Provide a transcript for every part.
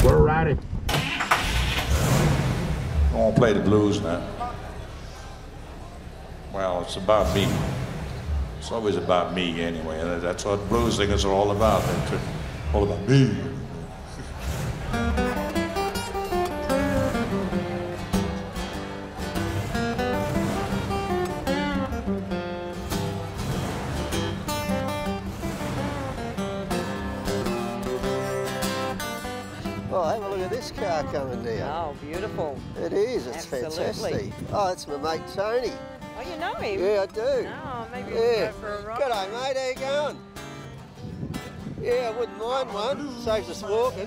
We're ready. I won't play the blues now. Well, it's about me. It's always about me anyway. That's what blues singers are all about. They're all about me. Oh, have a look at this car coming down. Oh, beautiful. It is, it's Absolutely. fantastic. Oh, it's my mate Tony. Oh, you know him? Yeah, I do. Oh, maybe we'll go for a ride. G'day, mate, how you going? Yeah, I wouldn't mind one. Saves us walking.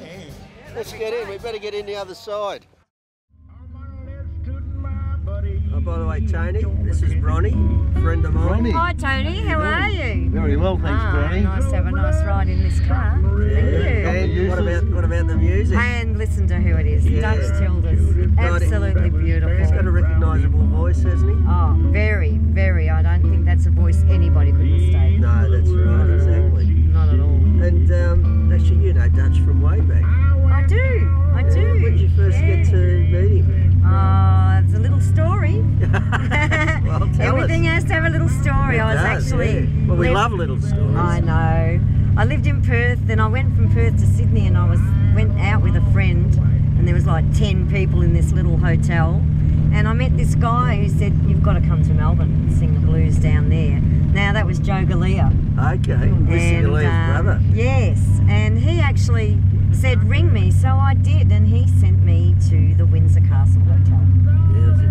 Let's get in, we better get in the other side. Oh, by the way, Tony, this is Bronnie, friend of mine. Bronnie. Hi Tony, how are you? Very well, thanks, Bronnie. Nice to have a nice ride in this car. Thank you. And what about the music? And listen to who it is, Yeah. Dutch Tilders. Absolutely beautiful. He's got a recognisable voice, hasn't he? Oh, very, very. I don't think that's a voice anybody could mistake. No, that's right, exactly. Not at all. And actually, you know Dutch from way back. I do. When did you first get to meet him? It's a little story. Well, tell Everything has to have a little story. I was actually... Yeah. Well, we love little stories. I know. I lived in Perth, then I went from Perth to Sydney, and I went out with a friend, and there was like 10 people in this little hotel, and I met this guy who said, "You've got to come to Melbourne and sing the blues down there." Now that was Joe Galea. Okay, Missy Galea's brother. Yes, and he actually said, "Ring me," so I did, and he sent me to the Windsor Castle Hotel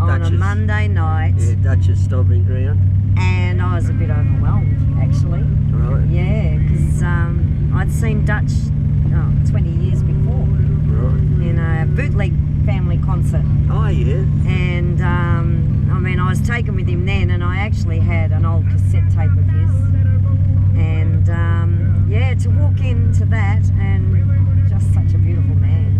on a Monday night. Yeah, Dutch's stomping ground. And I was a bit overwhelmed, actually. Right. Yeah, because I'd seen Dutch 20 years before. Right. In a bootleg family concert. Oh, yeah. And, I mean, I was taken with him then, and I actually had an old cassette tape of his. And, yeah, to walk into that, and just such a beautiful man.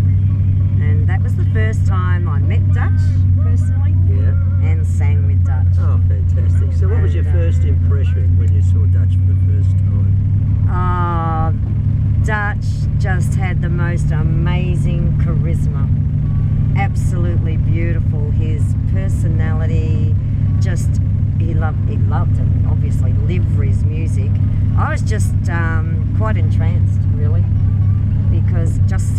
And that was the first time I met Dutch, personally. Yeah. And sang with Dutch. Oh, fantastic. So what was your first impression when you saw Dutch for the first time? Dutch just had the most amazing charisma. Absolutely beautiful. His personality, just, he loved and obviously lived for his music. I was just quite entranced, really, because just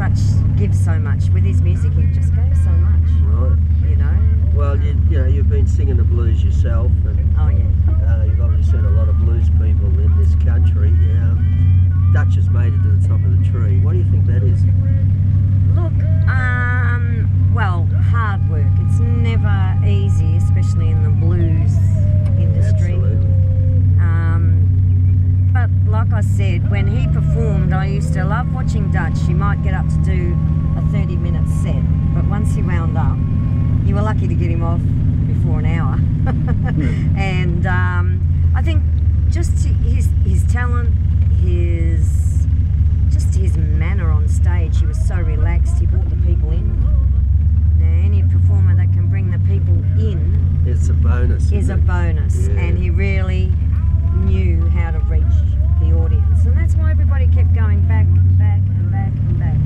gives so much. With his music, he just gave so much. Right. You know? Well, you know, you've been singing the blues yourself, and oh yeah, you've obviously seen a lot of blues people in this country. Dutch has made it to the top of the tree. What do you think that is? Look, well, hard work. It's never easy, especially in the blues industry. Absolutely. But like I said, when he performed, I used to love watching Dutch. You might get up to do a 30-minute set, but once he wound up, you were lucky to get him off before an hour. And I think just his talent, his manner on stage, he was so relaxed, he brought the people in. Now, any performer that can bring the people in, it's a bonus. Is a bonus, yeah. And he really knew how to reach the audience, and that's why everybody kept going back and back and back and back.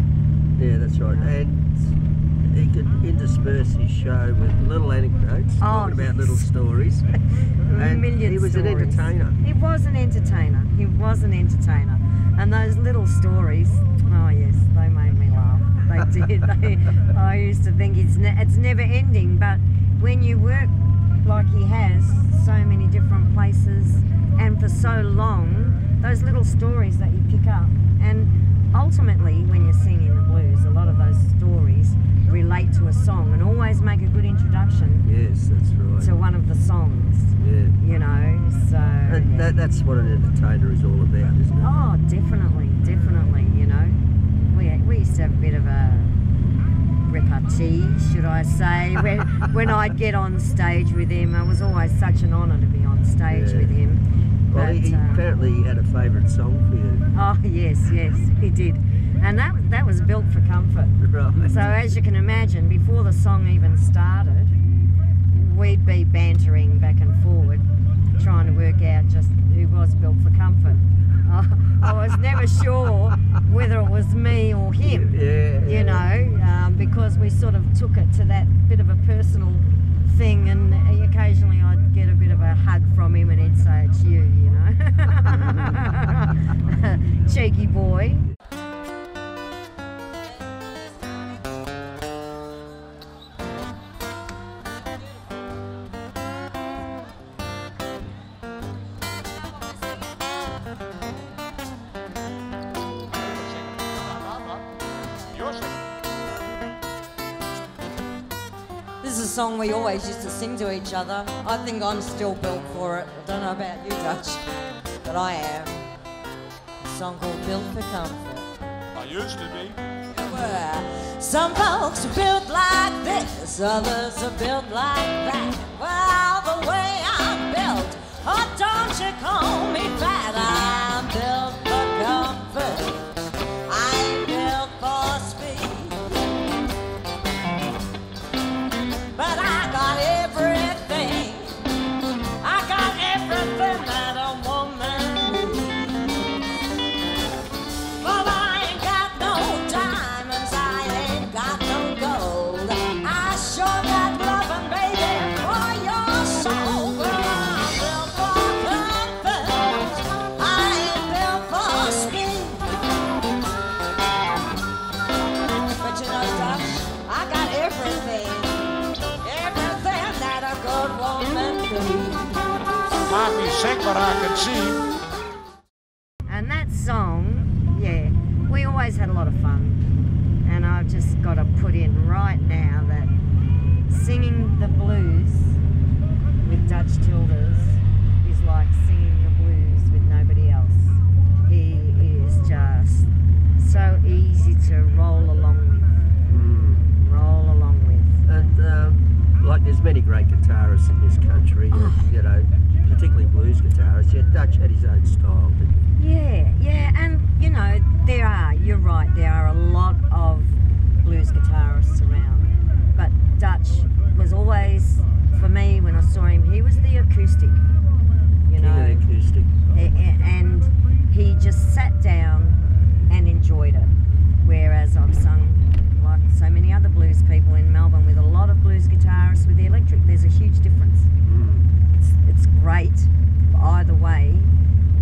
Yeah, that's right. And he could intersperse his show with little anecdotes, talking about little stories. And he was an entertainer. He was an entertainer. He was an entertainer. And those little stories, oh yes, they made me laugh. They did. I used to think it's never ending, but when you work like he has, so many different places, and for so long, those little stories that you pick up, and ultimately when you're singing the blues, a lot of those stories relate to a song and always make a good introduction. Yes, that's right. To one of the songs. Yeah. You know, so. And yeah. That's what an entertainer is all about, isn't it? Oh, definitely, definitely. You know, we used to have a bit of a repartee, should I say, when I'd get on stage with him. It was always such an honour to be on stage with him. Well, he apparently had a favourite song for you. Oh yes, he did, and that was built for comfort. Right. So as you can imagine, before the song even started, we'd be bantering back and forward, trying to work out just who was built for comfort. I was never sure whether it was me or him, you know, because we sort of took it to that bit of a personal thing, and occasionally I'd get a bit of a hug from him and he'd say, it's you, you know. Cheeky boy. This is a song we always used to sing to each other. I think I'm still built for it. I don't know about you, Dutch, but I am. A song called Built for Comfort. I used to be. Well, some folks are built like this, others are built like that. Well, the way I'm built, oh, don't you call me fat. I'm built for comfort. I ain't built for speed. But I got everything. I got everything that a woman needs. Well, I ain't got no diamonds, I ain't got no gold. I sure got loving, baby, for your soul. Well, I'm built for comfort. I ain't built for speed. But you know, Dutch, I got everything. Might be sick, but I can see. And that song, yeah, we always had a lot of fun. And I've just got to put in right now that singing the blues with Dutch Tilders is like singing the blues with nobody else. He is just so easy to roll along with. Roll along with. And like there's many great guitarists in this country, you know, particularly blues guitarists. Yeah, Dutch had his own style, didn't he? Yeah, and you know, you're right, there are a lot of blues guitarists around, but Dutch was always, for me, when I saw him, he was the acoustic, you know. The acoustic. And he just sat down and enjoyed it, whereas I've sung, like so many other blues people in Melbourne, with a lot of blues guitarists with the electric. There's a huge difference. It's great either way,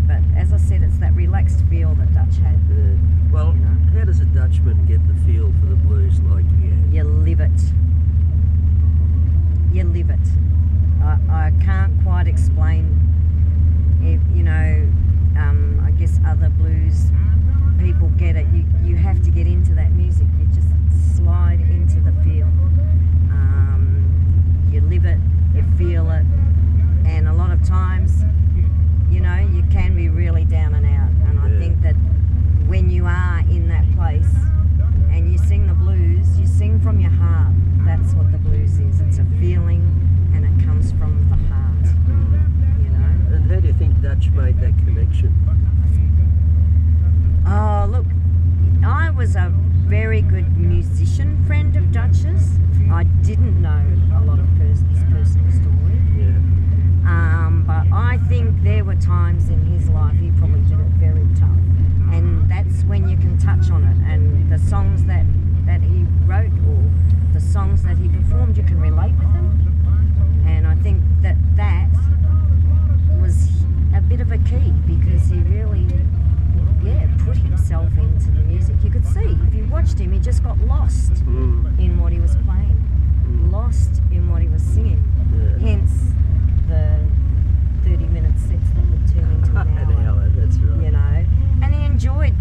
but as I said, it's that relaxed feel that Dutch had. Well, you know, how does a Dutchman get the feel for the blues like you had? You live it. You live it. I can't quite explain, you know, I guess other blues people get it. You have to get into that music. You just slide into the feel. You live it, you feel it, and a lot of times, you know, you can be really down and out. And I think that when you are in that place and you sing the blues, you sing from your heart. That's what the blues is. It's a feeling, and it comes from the heart, you know. And how do you think Dutch made that connection? Oh, look, I was a very good musician friend of Dutch's. I didn't know a lot of his personal story. Yeah. But I think there were times in his life he probably did it very tough. And that's when you can touch on it. And the songs that he wrote, or the songs that he performed, you can relate with them. And I think that was a bit of a key, because he really, put himself into the music. You could see, if you watched him, he just got lost in what he was playing, lost in what he was singing. Hence the 30-minute sets that would turn into an hour. That's right. You know, and he enjoyed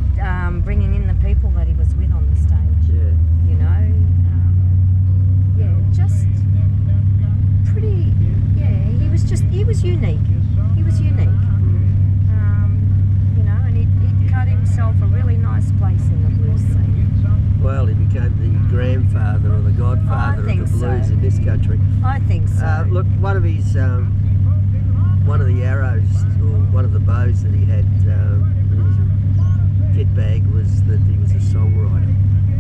bringing in the people that he was with on the stage. Yeah. You know, just pretty. Yeah, he was unique. He was unique. You know, and he cut himself a really nice place in the blues scene. Well, he became the grandfather or the godfather of the blues in this country. I think so. Look, one of his, one of the arrows, or one of the bows that he had in his kit bag, was that he was a songwriter.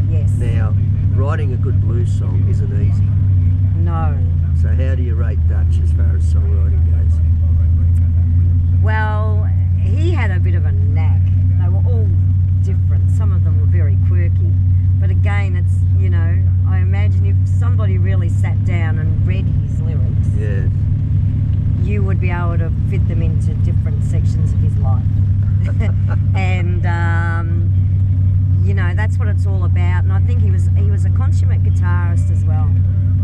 Yes. Now, writing a good blues song isn't easy. No. So how do you rate Dutch as far as songwriting goes? Well, he had a bit of a knack. They were all different. Some of them were very quirky. But again, it's, you know, I imagine if somebody really sat down and read his lyrics, Yeah. you would be able to fit them into different sections of his life. And, you know, that's what it's all about. And I think he was a consummate guitarist as well.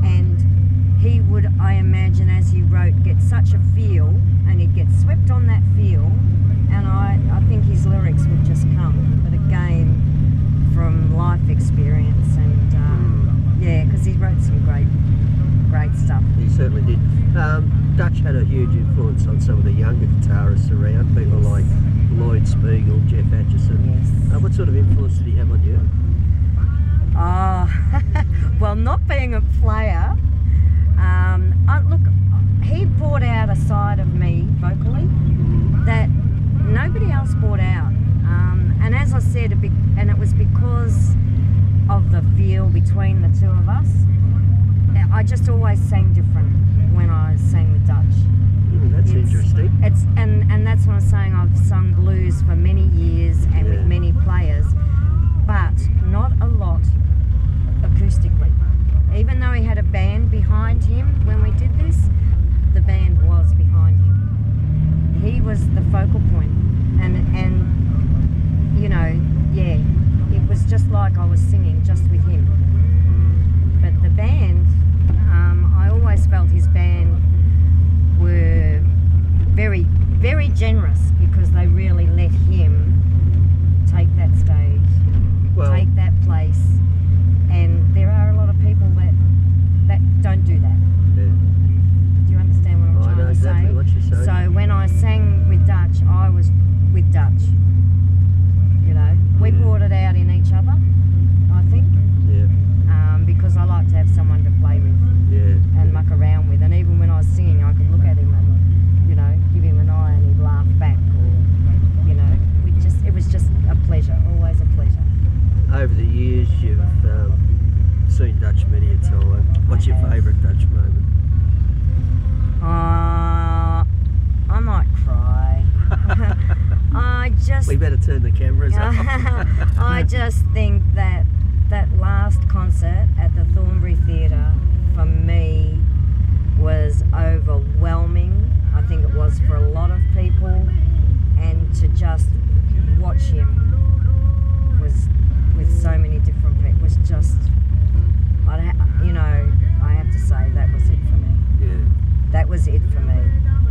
And he would, I imagine, as he wrote, get such a feel, and he'd get swept on that feel, and I think his lyrics would just come. But again, from life experience, and yeah, because he wrote some great stuff. He certainly did. Dutch had a huge influence on some of the younger guitarists around, people like Lloyd Spiegel, Jeff Atchison. Yes. What sort of influence did he have on you? Oh, well, not being a player, look, he brought out a side of me vocally that nobody else brought out. And as I said, and it was because of the feel between the two of us. I just always sang different when I sang with Dutch. That's interesting. And that's what I'm saying. I've sung blues for many years and with many players, but not a lot acoustically. Even though he had a band behind him when we did this, the band was behind him. He was the focal point, and you know, yeah, it was just like I was singing just with him. But the band, I always felt his band were very, very generous, because they really let him take that stage, take that place. And there are a lot of people that don't do that. Yeah. Do you understand what I'm trying I know to exactly say? what you're saying. So when I sang with Dutch, I was with Dutch. You know, we brought it out in each other, I think. Yeah. Because I like to have someone to play with and muck around with. And even when I was singing, I could look at him and, you know, give him an eye and he'd laugh back. Or, you know, it was just a pleasure, always a pleasure. Over the years, you've seen Dutch many a time. What's your favourite Dutch moment? I might cry. We better turn the cameras off. I just think that last concert at the Thornbury Theatre, for me, was overwhelming. I think it was for a lot of people, and to just watch him was with so many different people was just, you know, I have to say that was it for me. Yeah. That was it for me.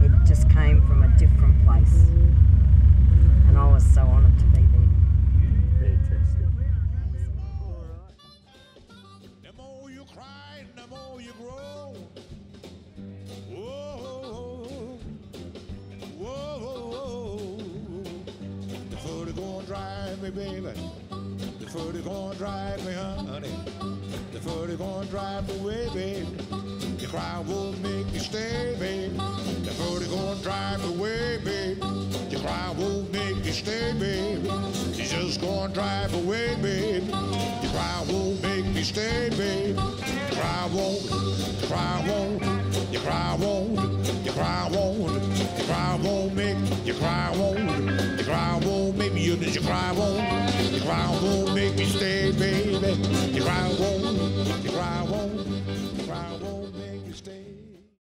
It just came from a different place, and I was so honoured to be there. Fantastic. The more you cry, the more you grow. Whoa, whoa, the foot is gonna drive me, baby. The foot is gonna drive me, honey. The foot is gonna drive me away, baby. The cry won't make me stay, baby. The foot is gonna drive me away, baby. The cry won't make me stay, baby. She's just gonna drive away, baby. The cry won't make me stay, baby. The cry won't, the cry won't, the cry won't, the cry won't, the cry won't make, the cry won't, the cry won't make me, the cry won't make me stay, baby. The cry won't.